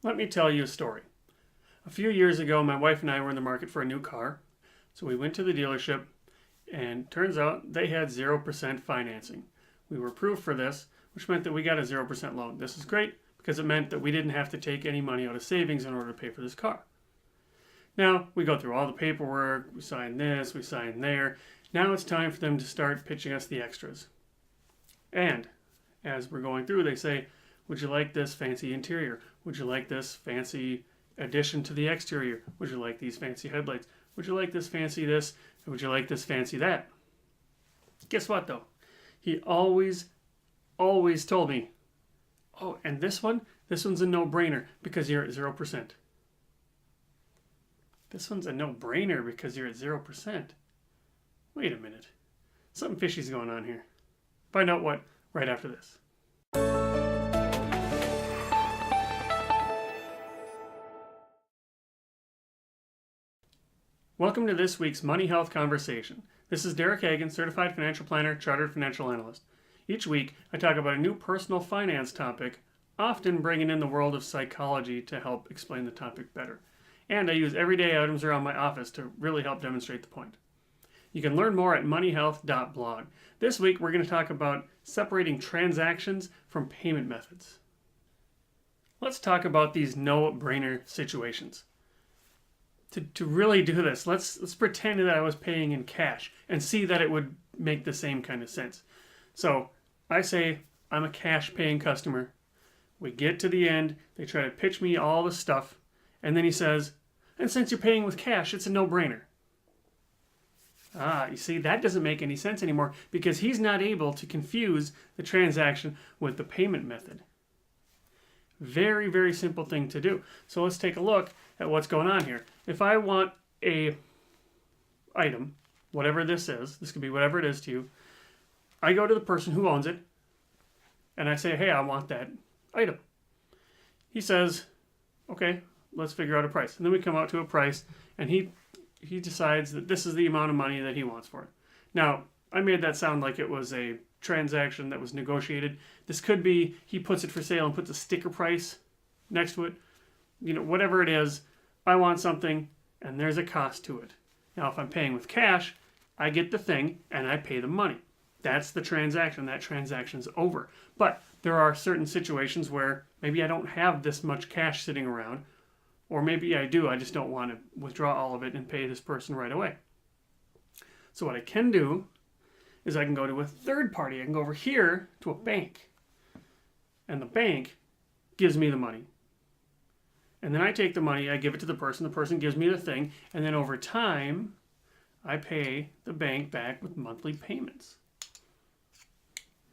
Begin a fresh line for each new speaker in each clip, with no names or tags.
Let me tell you a story. A few years ago, my wife and I were in the market for a new car. So we went to the dealership, and turns out they had 0% financing. We were approved for this, which meant that we got a 0% loan. This is great because it meant that we didn't have to take any money out of savings in order to pay for this car. Now, we go through all the paperwork, we sign this, we sign there. Now it's time for them to start pitching us the extras. And as we're going through, they say, would you like this fancy interior? Would you like this fancy addition to the exterior? Would you like these fancy headlights? Would you like this fancy this? Would you like this fancy that? Guess what though? He always told me, oh, and this one's a no-brainer because you're at 0%. This one's a no-brainer because you're at 0%. Wait a minute. Something fishy's going on here. Find out what right after this. Welcome to this week's Money Health Conversation. This is Derek Hagan, Certified Financial Planner, Chartered Financial Analyst. Each week, I talk about a new personal finance topic, often bringing in the world of psychology to help explain the topic better. And I use everyday items around my office to really help demonstrate the point. You can learn more at moneyhealth.blog. This week, we're going to talk about separating transactions from payment methods. Let's talk about these no-brainer situations. To really do this, let's pretend that I was paying in cash and see that it would make the same kind of sense. So I say I'm a cash paying customer. We get to the end, they try to pitch me all the stuff, and then he says, and since you're paying with cash, it's a no-brainer. You see, that doesn't make any sense anymore because he's not able to confuse the transaction with the payment method. Very, very simple thing to do. So let's take a look at what's going on here. If I want a item, whatever this is, this could be whatever it is to you, I go to the person who owns it and I say, hey, I want that item. He says, okay, let's figure out a price. And then we come out to a price and he decides that this is the amount of money that he wants for it. Now, I made that sound like it was a transaction that was negotiated. This could be he puts it for sale and puts a sticker price next to it. You know, whatever it is, I want something and there's a cost to it. Now, if I'm paying with cash, I get the thing and I pay the money. That's the transaction. That transaction's over. But there are certain situations where maybe I don't have this much cash sitting around, or maybe I do, I just don't want to withdraw all of it and pay this person right away. So what I can do is I can go to a third party. I can go over here to a bank. And the bank gives me the money. And then I take the money, I give it to the person gives me the thing, and then over time, I pay the bank back with monthly payments.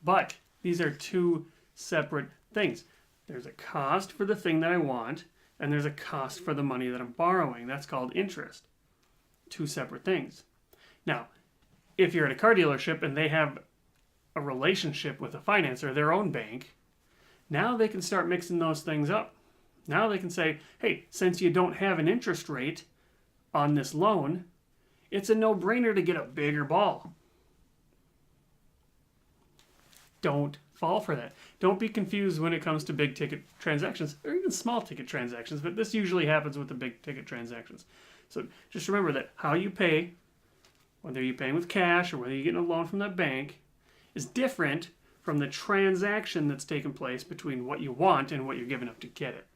But these are two separate things. There's a cost for the thing that I want, and there's a cost for the money that I'm borrowing. That's called interest. Two separate things. Now, if you're at a car dealership and they have a relationship with a financer, their own bank, now they can start mixing those things up. Now they can say, hey, since you don't have an interest rate on this loan, it's a no-brainer to get a bigger ball. Don't fall for that. Don't be confused when it comes to big ticket transactions or even small ticket transactions, but this usually happens with the big ticket transactions. So just remember that how you pay, whether you're paying with cash or whether you're getting a loan from that bank, is different from the transaction that's taken place between what you want and what you're giving up to get it.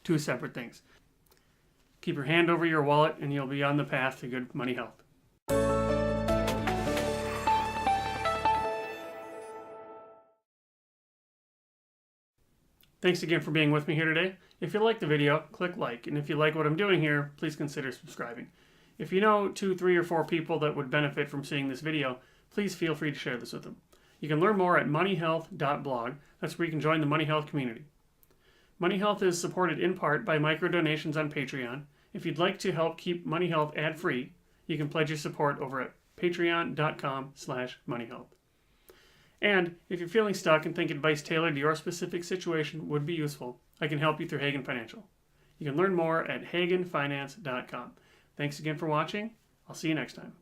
Two separate things. Keep your hand over your wallet and you'll be on the path to good money health. Thanks again for being with me here today. If you like the video, click like. And if you like what I'm doing here, please consider subscribing. If you know 2, 3, or 4 people that would benefit from seeing this video, please feel free to share this with them. You can learn more at moneyhealth.blog. That's where you can join the Money Health community. Money Health is supported in part by micro-donations on Patreon. If you'd like to help keep Money Health ad-free, you can pledge your support over at patreon.com/moneyhealth. And if you're feeling stuck and think advice tailored to your specific situation would be useful, I can help you through Hagan Financial. You can learn more at haganfinance.com. Thanks again for watching. I'll see you next time.